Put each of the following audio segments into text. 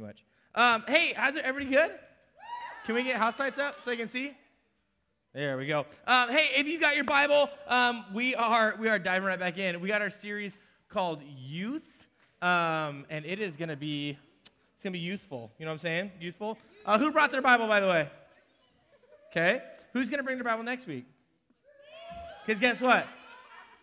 Much. Hey, how's it? Everybody good? Can we get house lights up so you can see? There we go. Hey, if you got your Bible, we are diving right back in. We got our series called Youths, and it is gonna be youthful. You know what I'm saying? Youthful. Who brought their Bible, by the way? Okay. Who's gonna bring their Bible next week? Because guess what?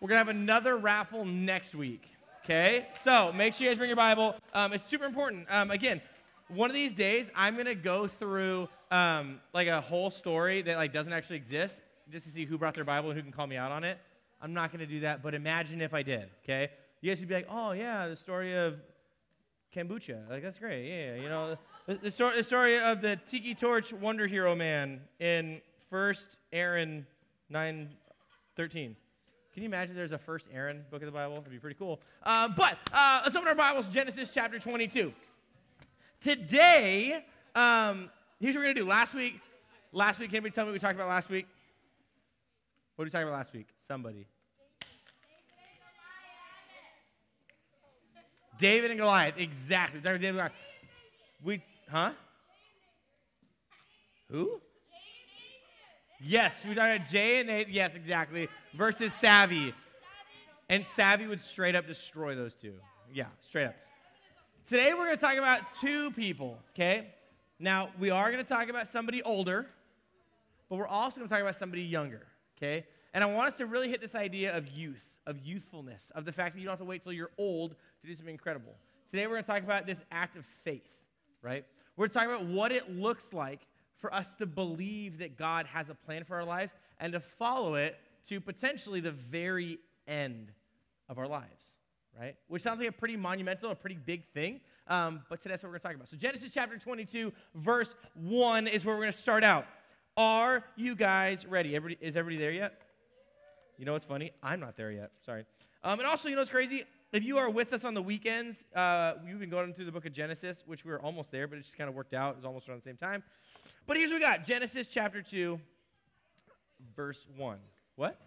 We're gonna have another raffle next week. Okay, so make sure you guys bring your Bible. It's super important. Again, one of these days, I'm going to go through like a whole story that like doesn't actually exist just to see who brought their Bible and who can call me out on it. I'm not going to do that, but imagine if I did, okay? You guys would be like, oh, yeah, the story of kombucha. Like, that's great, yeah. You know, the story of the Tiki Torch Wonder Hero Man in 1 Aaron 9:13. Can you imagine there's a First Aaron book of the Bible? That'd be pretty cool. But let's open our Bibles, Genesis chapter 22. Today, here's what we're going to do. Last week, can anybody tell me what we talked about last week? What did we talk about last week? Somebody. David and Goliath, exactly. David and Goliath. Who? Yes, we talked about Jay and Nate. Yes, exactly. Versus Savvy. And Savvy would straight up destroy those two. Yeah, straight up. Today we're going to talk about two people, okay? Now, we are going to talk about somebody older, but we're also going to talk about somebody younger, okay? And I want us to really hit this idea of youth, of youthfulness, of the fact that you don't have to wait till you're old to do something incredible. Today we're going to talk about this act of faith, right? We're going to talk about what it looks like for us to believe that God has a plan for our lives and to follow it to potentially the very end of our lives, right? Which sounds like a pretty monumental, a pretty big thing, but today that's what we're going to talk about. So Genesis chapter 22, verse 1 is where we're going to start out. Are you guys ready? Is everybody there yet? You know what's funny? I'm not there yet. Sorry. And also, you know what's crazy? If you are with us on the weekends, we've been going through the book of Genesis, which we were almost there, but it just kind of worked out. It was almost around the same time. But here's what we got. Genesis chapter 2, verse 1. What?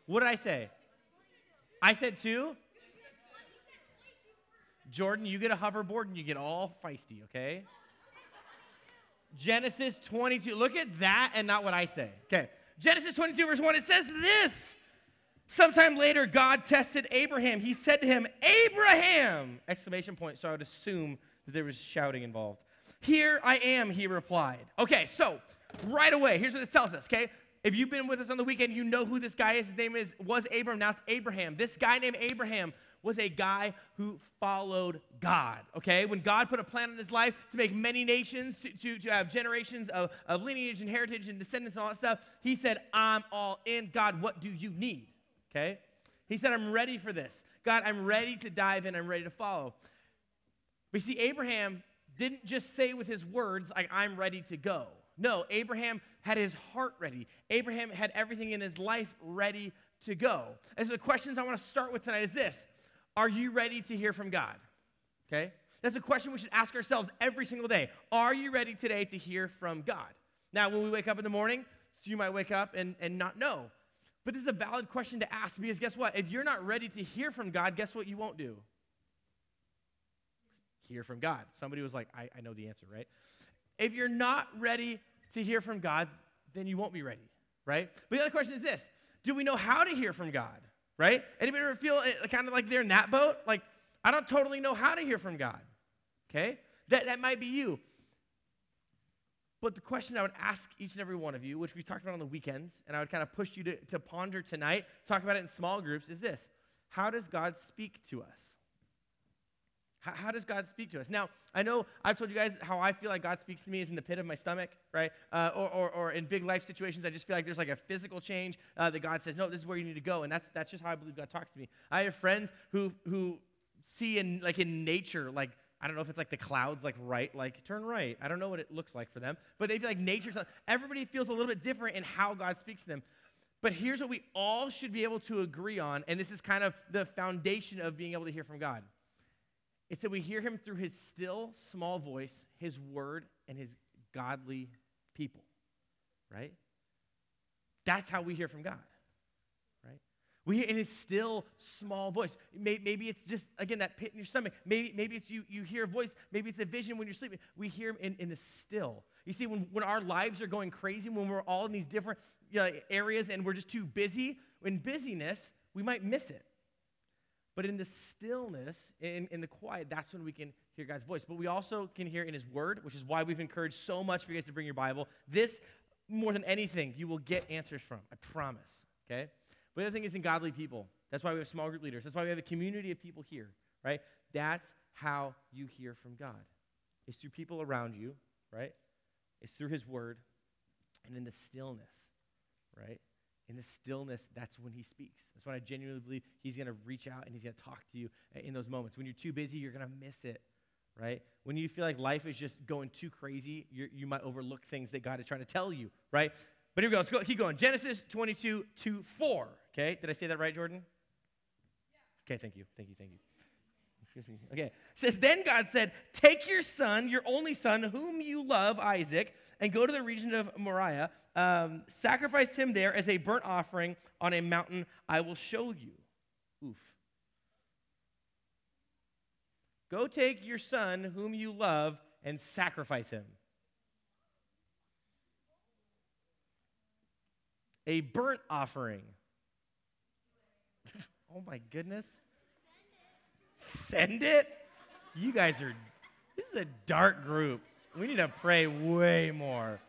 What did I say? I said 2? Jordan, you get a hoverboard and you get all feisty, okay? Genesis 22. Look at that and not what I say. Okay. Genesis 22, verse 1, it says this. Sometime later, God tested Abraham. He said to him, Abraham! Exclamation point, so I would assume that there was shouting involved. Here I am, he replied. Okay, so right away, here's what this tells us, okay? If you've been with us on the weekend, you know who this guy is. His name was Abram, now it's Abraham. This guy named Abraham was a guy who followed God, okay? When God put a plan in his life to make many nations, to have generations of lineage and heritage and descendants and all that stuff, he said, I'm all in. God, what do you need, okay? He said, I'm ready for this. God, I'm ready to dive in. I'm ready to follow. But you see, Abraham didn't just say with his words, like, I'm ready to go. No, Abraham had his heart ready. Abraham had everything in his life ready to go. And so the questions I want to start with tonight is this. Are you ready to hear from God? Okay? That's a question we should ask ourselves every single day. Are you ready today to hear from God? Now, when we wake up in the morning, so you might wake up and not know. But this is a valid question to ask because guess what? If you're not ready to hear from God, guess what you won't do? Hear from God. Somebody was like, I know the answer, right? If you're not ready to hear from God, then you won't be ready, right? But the other question is this. Do we know how to hear from God, right? Anybody ever feel kind of like they're in that boat? Like, I don't totally know how to hear from God, okay? That might be you. But the question I would ask each and every one of you, which we talked about on the weekends, and I would kind of push you to ponder tonight, talk about it in small groups, is this. How does God speak to us? How does God speak to us? Now, I know I've told you guys how I feel like God speaks to me is in the pit of my stomach, right? Or in big life situations, I just feel like there's like a physical change that God says, no, this is where you need to go. And that's just how I believe God talks to me. I have friends who see in nature, like, I don't know if it's like the clouds, like turn right. I don't know what it looks like for them. But they feel like nature's, everybody feels a little bit different in how God speaks to them. But here's what we all should be able to agree on, and this is kind of the foundation of being able to hear from God. It's that we hear him through his still, small voice, his word, and his godly people, right? That's how we hear from God, right? We hear in his still, small voice. Maybe it's just, again, that pit in your stomach. Maybe it's you hear a voice. Maybe it's a vision when you're sleeping. We hear him in the still. You see, when our lives are going crazy, when we're all in these different areas and we're just too busy, in busyness, we might miss it. But in the stillness, in the quiet, that's when we can hear God's voice. But we also can hear in his word, which is why we've encouraged so much for you guys to bring your Bible. This, more than anything, you will get answers from, I promise, okay? But the other thing is in godly people. That's why we have small group leaders. That's why we have a community of people here, right? That's how you hear from God. It's through people around you, right? It's through his word and in the stillness, right? In the stillness, that's when he speaks. That's when I genuinely believe he's going to reach out and he's going to talk to you in those moments. When you're too busy, you're going to miss it, right? When you feel like life is just going too crazy, you might overlook things that God is trying to tell you, right? But here we go. Let's go. Keep going. Genesis 22:4. Okay. Did I say that right, Jordan? Yeah. Okay. Thank you. Okay. It says, then God said, take your son, your only son, whom you love, Isaac, and go to the region of Moriah. Sacrifice him there as a burnt offering on a mountain I will show you. Oof. Go take your son, whom you love, and sacrifice him. A burnt offering. Oh my goodness. Send it? You guys are, this is a dark group. We need to pray way more.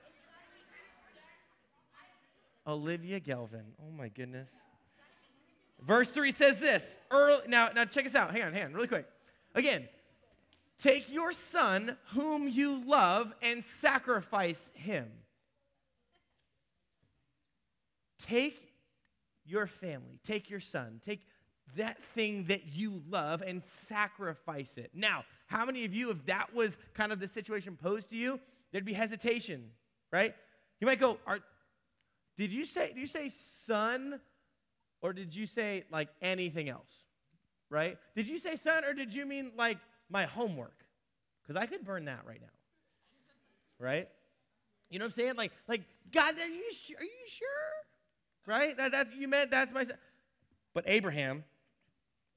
Olivia Gelvin. Oh my goodness. Verse 3 says this. Now check us out. Hang on, really quick. Again, take your son whom you love and sacrifice him. Take your family, take your son, take that thing that you love and sacrifice it. Now, how many of you, if that was kind of the situation posed to you, there'd be hesitation, right? You might go, did you say son, or did you say like anything else, right? Did you say son, or did you mean like my homework? Because I could burn that right now, right? You know what I'm saying? Like God, are you sure? Right? You meant that's my son. But Abraham,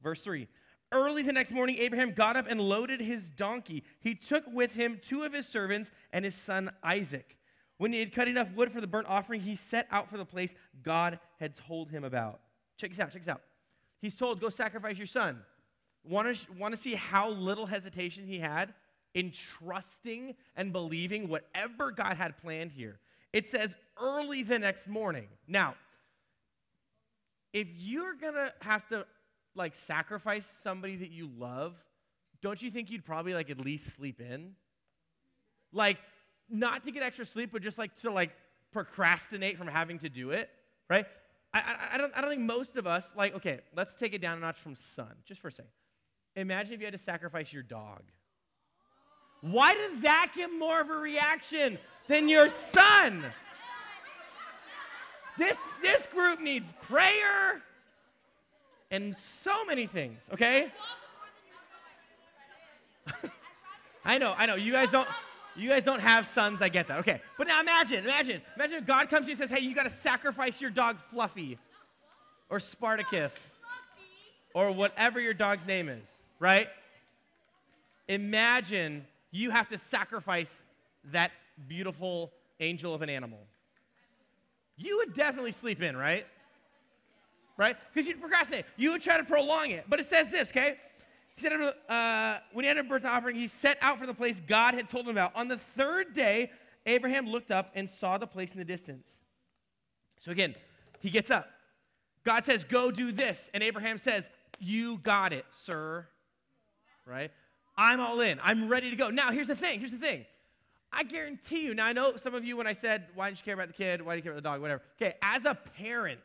verse 3, early the next morning, Abraham got up and loaded his donkey. He took with him 2 of his servants and his son Isaac. When he had cut enough wood for the burnt offering, he set out for the place God had told him about. Check this out. He's told, go sacrifice your son. Want to see how little hesitation he had in trusting and believing whatever God had planned here? It says early the next morning. Now, if you're going to have to, like, sacrifice somebody that you love, don't you think you'd probably, like, at least sleep in? Like, not to get extra sleep, but just, like, to, like, procrastinate from having to do it, right? I don't think most of us, like, okay, let's take it down a notch from son, just for a second. Imagine if you had to sacrifice your dog. Why did that get more of a reaction than your son? This group needs prayer and so many things, okay? I know. You guys don't have sons, I get that. Okay. But now imagine if God comes to you and says, "Hey, you got to sacrifice your dog Fluffy or Spartacus or whatever your dog's name is," right? Imagine you have to sacrifice that beautiful angel of an animal. You would definitely sleep in, right? Right? Because you'd procrastinate. You would try to prolong it. But it says this, okay? He said, when he had a burnt offering, he set out for the place God had told him about. On the 3rd day, Abraham looked up and saw the place in the distance. So again, he gets up. God says, go do this. And Abraham says, you got it, sir. Right? I'm all in. I'm ready to go. Now, here's the thing. I guarantee you. Now, I know some of you, when I said, why don't you care about the kid? Why do you care about the dog? Whatever. Okay, as a parent,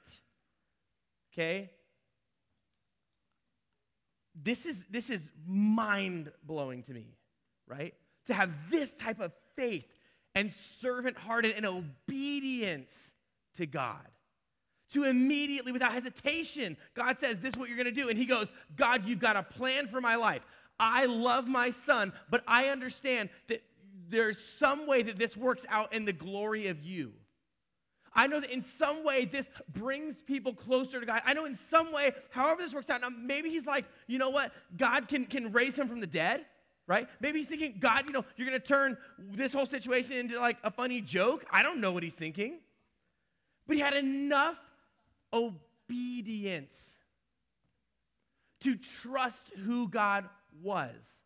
okay, this is mind-blowing to me, right? To have this type of faith and servant-hearted and obedience to God. To immediately, without hesitation, God says, this is what you're going to do. And he goes, God, you've got a plan for my life. I love my son, but I understand that there's some way that this works out in the glory of you. I know that in some way this brings people closer to God. I know in some way, however this works out, now maybe he's like, you know what? God can raise him from the dead, right? Maybe he's thinking, God, you're going to turn this whole situation into like a funny joke. I don't know what he's thinking. But he had enough obedience to trust who God was.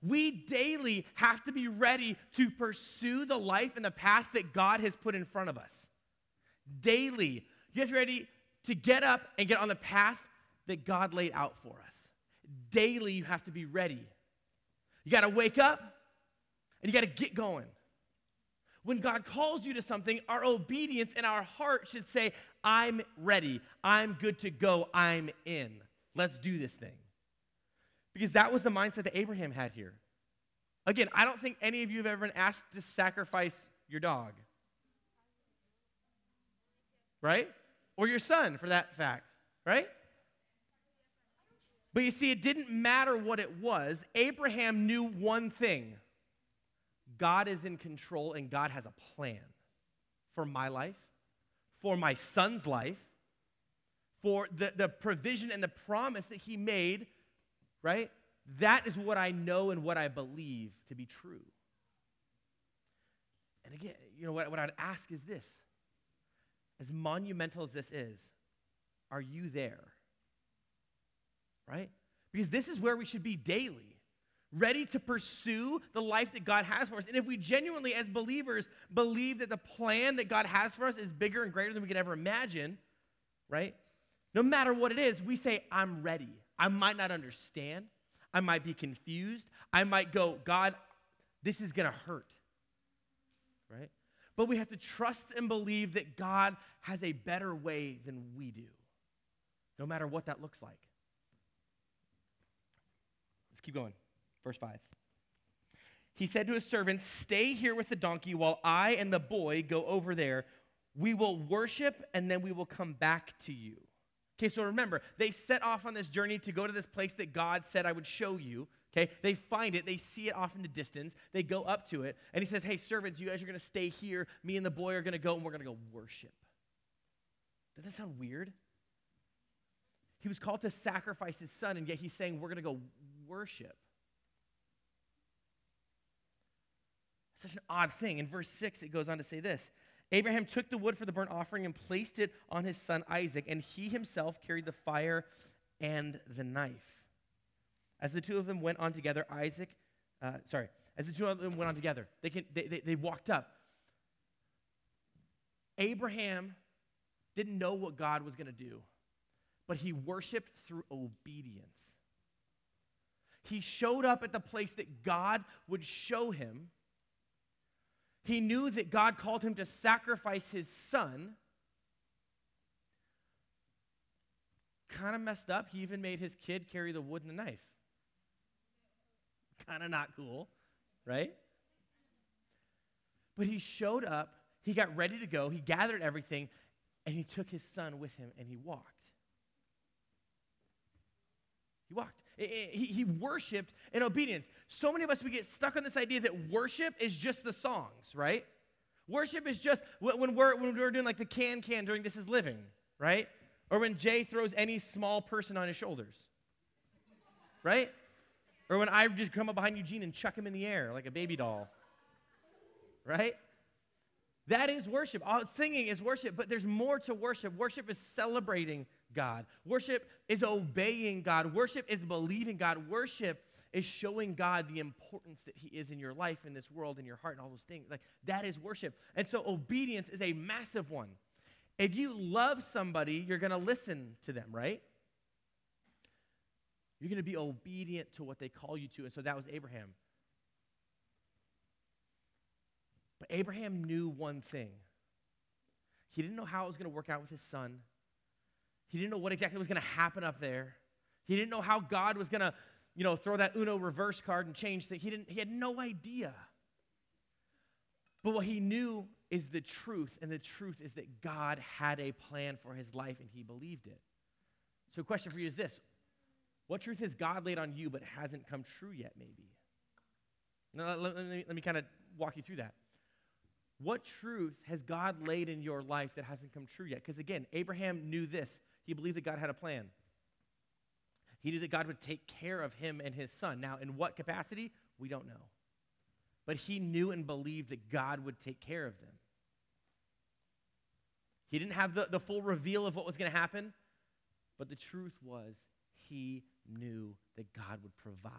We daily have to be ready to pursue the life and the path that God has put in front of us. Daily. You have to be ready to get up and get on the path that God laid out for us. Daily, you have to be ready. You got to wake up and you got to get going. When God calls you to something, our obedience and our heart should say, I'm ready. I'm good to go. I'm in. Let's do this thing. Because that was the mindset that Abraham had here. Again, I don't think any of you have ever been asked to sacrifice your dog. Right? Or your son, for that fact. Right? But you see, it didn't matter what it was. Abraham knew one thing. God is in control and God has a plan for my life, for my son's life, for the provision and the promise that he made, right? That is what I know and what I believe to be true. And again, what I'd ask is this. As monumental as this is, are you there? Right? Because this is where we should be daily, ready to pursue the life that God has for us. And if we genuinely, as believers, believe that the plan that God has for us is bigger and greater than we could ever imagine, right? No matter what it is, we say, I'm ready. I might not understand. I might be confused. I might go, God, this is going to hurt, right? But we have to trust and believe that God has a better way than we do, no matter what that looks like. Let's keep going. Verse 5. He said to his servants, stay here with the donkey while I and the boy go over there. We will worship and then we will come back to you. Okay, so remember, they set off on this journey to go to this place that God said I would show you. Okay, they find it. They see it off in the distance. They go up to it. And he says, hey, servants, you guys are going to stay here. Me and the boy are going to go and we're going to go worship. Does that sound weird? He was called to sacrifice his son, and yet he's saying we're going to go worship. Such an odd thing. In verse 6, it goes on to say this. Abraham took the wood for the burnt offering and placed it on his son Isaac, and he himself carried the fire and the knife. As the two of them went on together, as the two of them went on together, they walked up. Abraham didn't know what God was going to do, but he worshiped through obedience. He showed up at the place that God would show him. He knew that God called him to sacrifice his son. Kind of messed up. He even made his kid carry the wood and the knife. Kind of not cool, right? But he showed up. He got ready to go. He gathered everything, and he took his son with him, and he walked. He walked. He worshiped in obedience. So many of us, we get stuck on this idea that worship is just the songs, right? Worship is just when we're doing like the can during This Is Living, right? Or when Jay throws any small person on his shoulders, right? Or when I just come up behind Eugene and chuck him in the air like a baby doll, right? That is worship. All singing is worship, but there's more to worship. Worship is celebrating God. Worship is obeying God. Worship is believing God. Worship is showing God the importance that he is in your life, in this world, in your heart, and all those things. Like, that is worship. And so obedience is a massive one. If you love somebody, you're going to listen to them, right? You're going to be obedient to what they call you to. And so that was Abraham. But Abraham knew one thing. He didn't know how it was going to work out with his son. He didn't know what exactly was going to happen up there. He didn't know how God was going to, throw that Uno reverse card and change things. He had no idea. But what he knew is the truth, and the truth is that God had a plan for his life, and he believed it. So a question for you is this. What truth has God laid on you but hasn't come true yet, maybe? Now, let me kind of walk you through that. What truth has God laid in your life that hasn't come true yet? Because again, Abraham knew this. He believed that God had a plan. He knew that God would take care of him and his son. Now, in what capacity? We don't know. But he knew and believed that God would take care of them. He didn't have the full reveal of what was going to happen, but the truth was he knew that God would provide.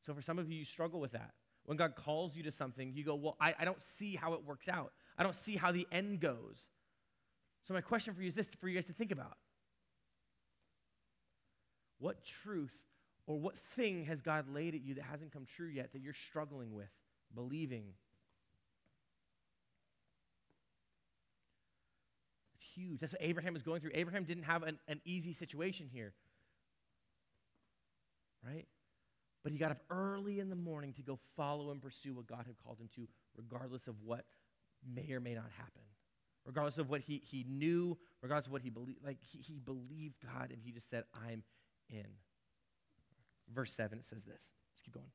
So for some of you, you struggle with that. When God calls you to something, you go, well, I don't see how it works out. I don't see how the end goes. So my question for you is this, for you guys to think about. What truth or what thing has God laid at you that hasn't come true yet that you're struggling with, believing? It's huge. That's what Abraham was going through. Abraham didn't have an easy situation here, right? But he got up early in the morning to go follow and pursue what God had called him to, regardless of what may or may not happen. Regardless of what he knew, regardless of what he believed. Like, he believed God, and he just said, I'm in. Verse 7, it says this. Let's keep going.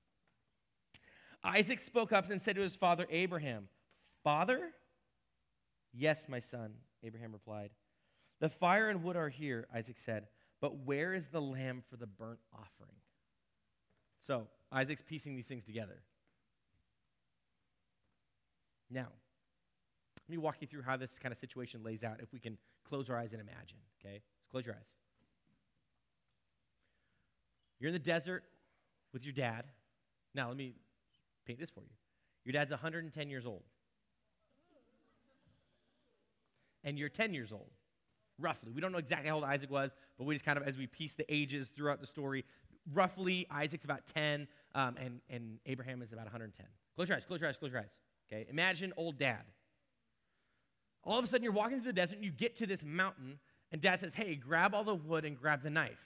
Isaac spoke up and said to his father Abraham, Father? Yes, my son, Abraham replied. The fire and wood are here, Isaac said, but where is the lamb for the burnt offering? So, Isaac's piecing these things together. Now, let me walk you through how this kind of situation lays out, if we can close our eyes and imagine, okay? Let's close your eyes. You're in the desert with your dad. Now, let me paint this for you. Your dad's 110 years old. And you're 10 years old, roughly. We don't know exactly how old Isaac was, but we just kind of, as we piece the ages throughout the story, roughly Isaac's about 10, and Abraham is about 110. Close your eyes, close your eyes, close your eyes. Okay? Imagine old dad. All of a sudden, you're walking through the desert, and you get to this mountain, and dad says, hey, grab all the wood and grab the knife.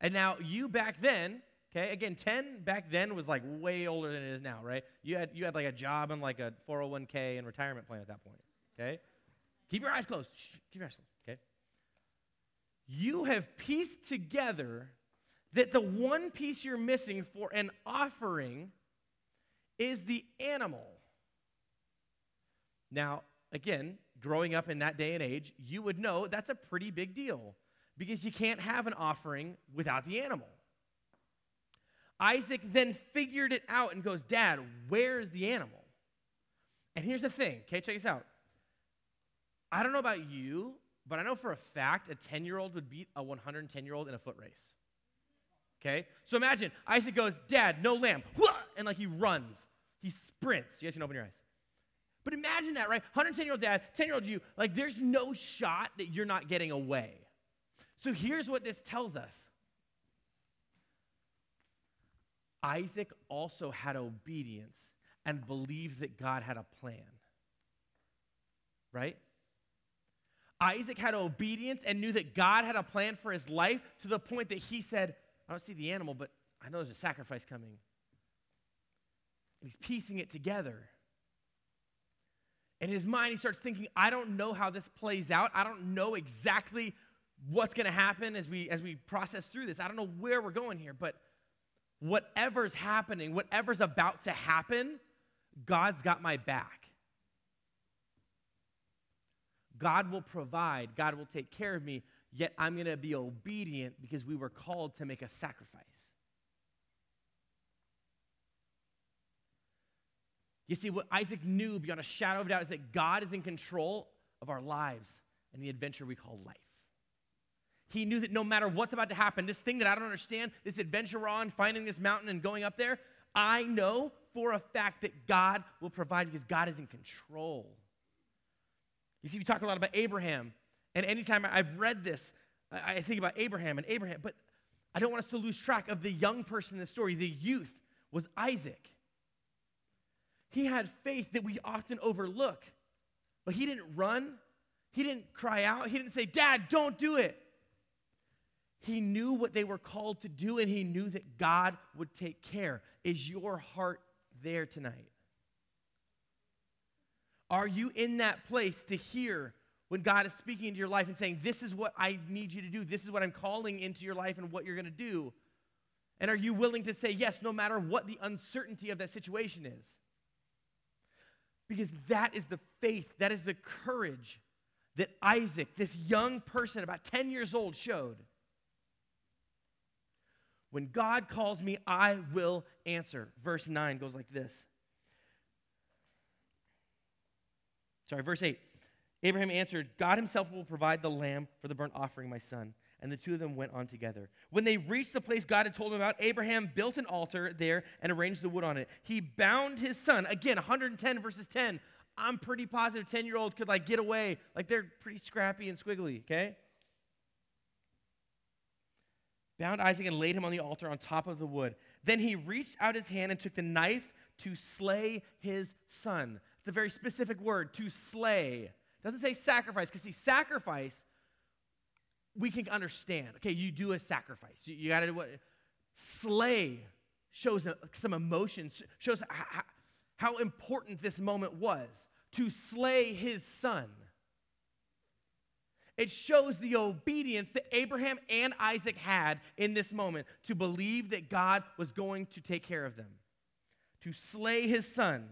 And now, you back then, okay, again, 10 back then was like way older than it is now, right? You had like a job and like a 401k and retirement plan at that point, okay? Keep your eyes closed. Shh, keep your eyes closed, okay? You have pieced together that the one piece you're missing for an offering is the animal. Now, again, growing up in that day and age, you would know that's a pretty big deal because you can't have an offering without the animal. Isaac then figured it out and goes, Dad, where's the animal? And here's the thing, okay, check this out. I don't know about you, but I know for a fact a 10-year-old would beat a 110-year-old in a foot race. Okay? So imagine, Isaac goes, Dad, no lamb. And like he runs. He sprints. You guys can open your eyes. But imagine that, right? 110-year-old dad, 10-year-old you, like there's no shot that you're not getting away. So here's what this tells us. Isaac also had obedience and believed that God had a plan. Right? Isaac had obedience and knew that God had a plan for his life to the point that he said, I don't see the animal, but I know there's a sacrifice coming. And he's piecing it together. In his mind, he starts thinking, I don't know how this plays out. I don't know exactly what's going to happen as we process through this. I don't know where we're going here, but whatever's happening, whatever's about to happen, God's got my back. God will provide. God will take care of me, yet I'm going to be obedient because we were called to make a sacrifice. You see, what Isaac knew beyond a shadow of a doubt is that God is in control of our lives and the adventure we call life. He knew that no matter what's about to happen, this thing that I don't understand, this adventure we're on, finding this mountain and going up there, I know for a fact that God will provide because God is in control. You see, we talk a lot about Abraham, and anytime I've read this, I think about Abraham, but I don't want us to lose track of the young person in the story. The youth was Isaac. He had faith that we often overlook, but he didn't run. He didn't cry out. He didn't say, Dad, don't do it. He knew what they were called to do, and he knew that God would take care. Is your heart there tonight? Are you in that place to hear when God is speaking into your life and saying, this is what I need you to do, this is what I'm calling into your life and what you're going to do? And are you willing to say yes no matter what the uncertainty of that situation is? Because that is the faith, that is the courage that Isaac, this young person, about 10 years old, showed. When God calls me, I will answer. Verse 9 goes like this. Verse 8. Abraham answered, God himself will provide the lamb for the burnt offering, my son. And the two of them went on together. When they reached the place God had told him about, Abraham built an altar there and arranged the wood on it. He bound his son. Again, 110 verses 10. I'm pretty positive 10-year-old could get away. They're pretty scrappy and squiggly, okay? Bound Isaac and laid him on the altar on top of the wood. Then he reached out his hand and took the knife to slay his son. It's a very specific word, to slay. It doesn't say sacrifice, because sacrifice, we can understand. Okay, you do a sacrifice. You got to do what? Slay shows some emotion, shows how important this moment was. To slay his son. It shows the obedience that Abraham and Isaac had in this moment to believe that God was going to take care of them. To slay his son.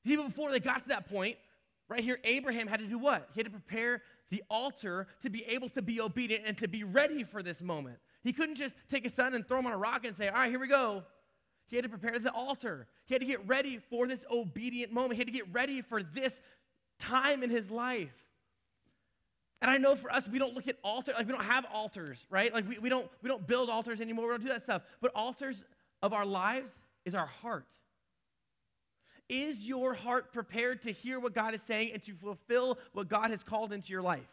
Even before they got to that point, right here, Abraham had to do what? He had to prepare the altar to be able to be obedient and to be ready for this moment. He couldn't just take his son and throw him on a rock and say, all right, here we go. He had to prepare the altar. He had to get ready for this obedient moment. He had to get ready for this time in his life. And I know for us, we don't look at altars, we don't have altars, right? We don't build altars anymore. We don't do that stuff. But altars of our lives is our heart. Is your heart prepared to hear what God is saying and to fulfill what God has called into your life?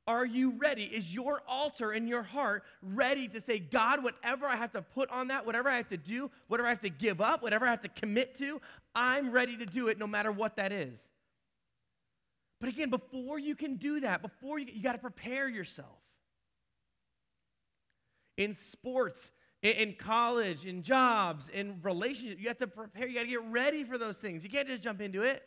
Are you ready? Is your altar in your heart ready to say, God, whatever I have to put on that, whatever I have to do, whatever I have to give up, whatever I have to commit to, I'm ready to do it no matter what that is. But again, before you can do that, you got to prepare yourself. In sports, in college, in jobs, in relationships, you have to prepare. You got to get ready for those things. You can't just jump into it.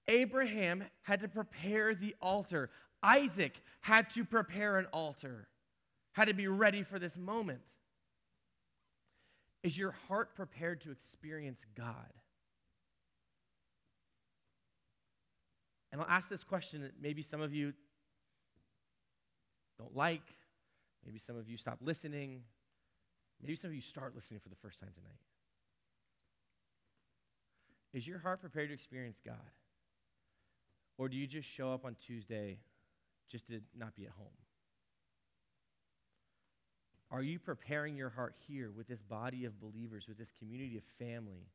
Abraham had to prepare the altar. Isaac had to prepare an altar, had to be ready for this moment. Is your heart prepared to experience God? And I'll ask this question that maybe some of you don't like. Maybe some of you stop listening. Maybe some of you start listening for the first time tonight. Is your heart prepared to experience God? Or do you just show up on Tuesday just to not be at home? Are you preparing your heart here with this body of believers, with this community of family,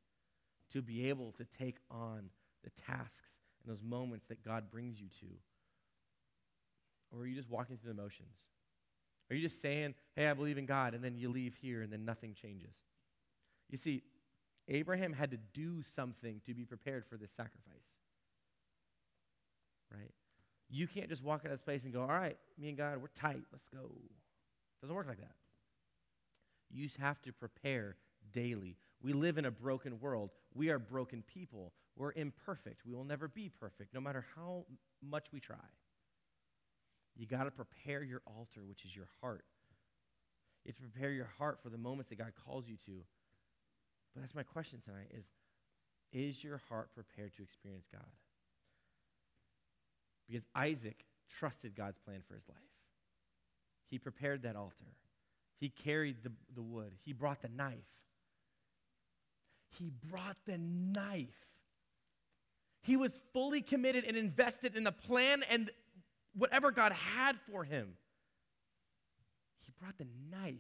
to be able to take on the tasks and those moments that God brings you to? Or are you just walking through the motions? Are you just saying, hey, I believe in God, and then you leave here and then nothing changes? You see, Abraham had to do something to be prepared for this sacrifice. Right? You can't just walk out of this place and go, all right, me and God, we're tight, let's go. It doesn't work like that. You have to prepare daily. We live in a broken world. We are broken people. We're imperfect. We will never be perfect, no matter how much we try. You got to prepare your altar, which is your heart. You have to prepare your heart for the moments that God calls you to. But that's my question tonight is your heart prepared to experience God? Because Isaac trusted God's plan for his life. He prepared that altar. He carried the wood. He brought the knife. He brought the knife. He was fully committed and invested in the plan and whatever God had for him. He brought the knife.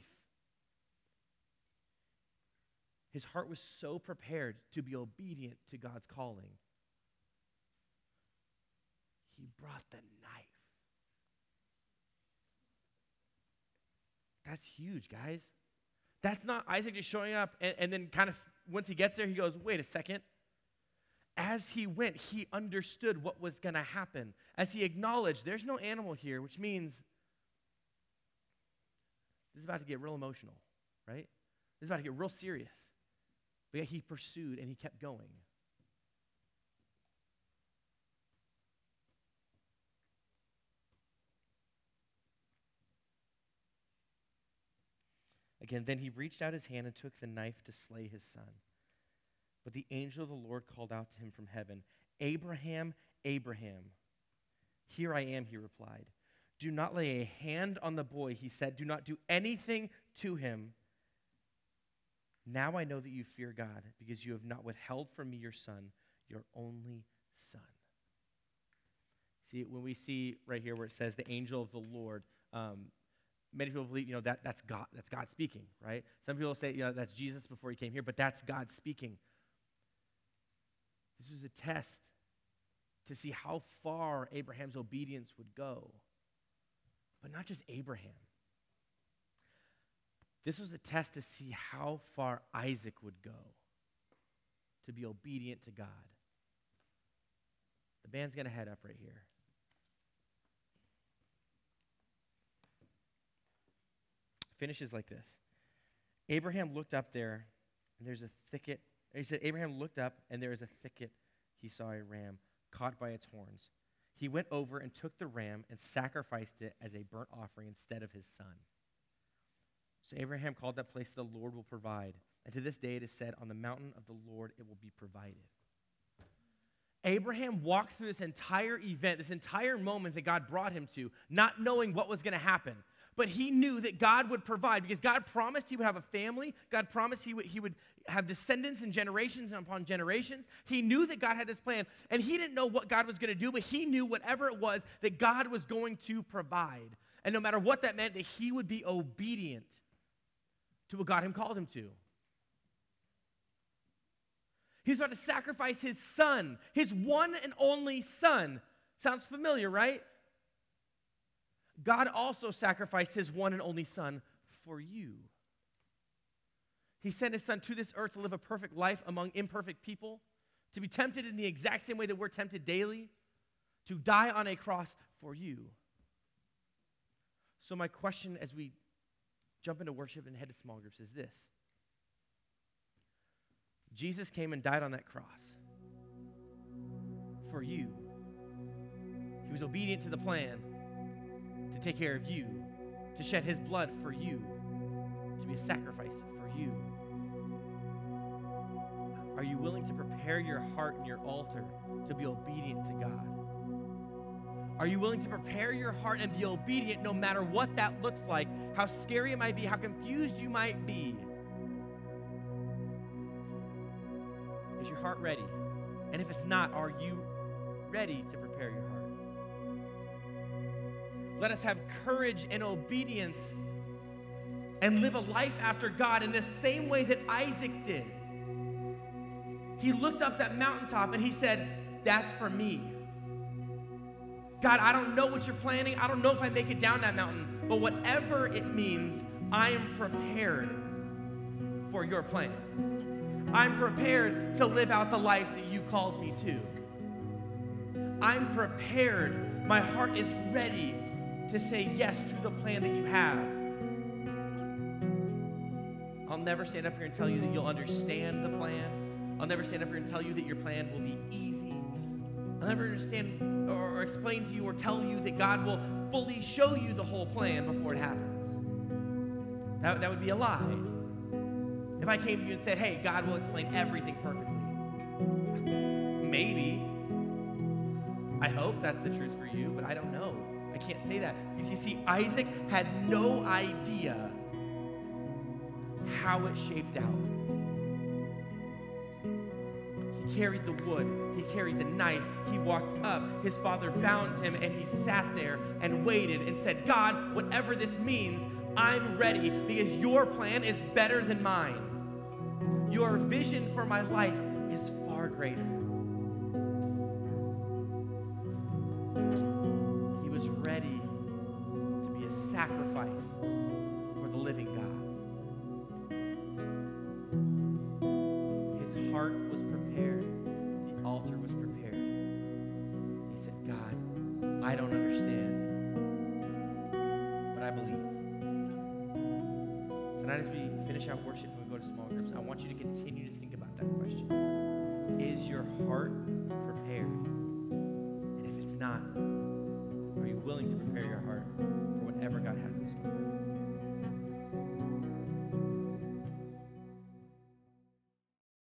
His heart was so prepared to be obedient to God's calling. He brought the knife. That's huge, guys. That's not Isaac just showing up and then kind of, once he gets there, he goes, wait a second. As he went, he understood what was going to happen. As he acknowledged, there's no animal here, which means this is about to get real emotional, right? This is about to get real serious. But yet he pursued and he kept going. Again, then he reached out his hand and took the knife to slay his son. But the angel of the Lord called out to him from heaven, Abraham, Abraham. Here I am, he replied. Do not lay a hand on the boy, he said. Do not do anything to him. Now I know that you fear God, because you have not withheld from me your son, your only son. See, when we see right here where it says the angel of the Lord, many people believe, that's God. That's God speaking, right? Some people say, that's Jesus before he came here, but that's God speaking. This was a test to see how far Abraham's obedience would go. But not just Abraham. This was a test to see how far Isaac would go to be obedient to God. The band's going to head up right here. Finishes like this. Abraham looked up there, and there's a thicket. He said, Abraham looked up, and there is a thicket. He saw a ram caught by its horns. He went over and took the ram and sacrificed it as a burnt offering instead of his son. So Abraham called that place, the Lord will provide. And to this day it is said, on the mountain of the Lord it will be provided. Abraham walked through this entire event, this entire moment that God brought him to, not knowing what was going to happen. But he knew that God would provide because God promised he would have a family. God promised he would have descendants and generations and upon generations. He knew that God had this plan, and he didn't know what God was going to do, but he knew whatever it was that God was going to provide. And no matter what that meant, that he would be obedient to what God had called him to. He was about to sacrifice his son, his one and only son. Sounds familiar, right? God also sacrificed his one and only son for you. He sent his son to this earth to live a perfect life among imperfect people, to be tempted in the exact same way that we're tempted daily, to die on a cross for you. So my question as we jump into worship and head to small groups is this. Jesus came and died on that cross for you. He was obedient to the plan to take care of you, to shed his blood for you, to be a sacrifice for you. Are you willing to prepare your heart and your altar to be obedient to God? Are you willing to prepare your heart and be obedient no matter what that looks like, how scary it might be, how confused you might be? Is your heart ready? And if it's not, are you ready to prepare your heart? Let us have courage and obedience and live a life after God in the same way that Isaac did. He looked up that mountaintop and he said, that's for me. God, I don't know what you're planning. I don't know if I make it down that mountain, but whatever it means, I am prepared for your plan. I'm prepared to live out the life that you called me to. I'm prepared. My heart is ready to say yes to the plan that you have. I'll never stand up here and tell you that you'll understand the plan. I'll never stand up here and tell you that your plan will be easy. I'll never understand or explain to you or tell you that God will fully show you the whole plan before it happens. That would be a lie. If I came to you and said, hey, God will explain everything perfectly. Maybe. I hope that's the truth for you, but I don't know. I can't say that. Because you see, Isaac had no idea how it shaped out. He carried the wood. He carried the knife. He walked up. His father bound him, and he sat there and waited and said, God, whatever this means, I'm ready because your plan is better than mine. Your vision for my life is far greater. He was ready to be a sacrifice for the living God. His heart was prepared. The altar was prepared. He said, God, I don't understand, but I believe. Tonight as we finish our worship and we go to small groups, I want you to continue to think about that question. Is your heart prepared? And if it's not, are you willing to prepare your heart for whatever God has in store?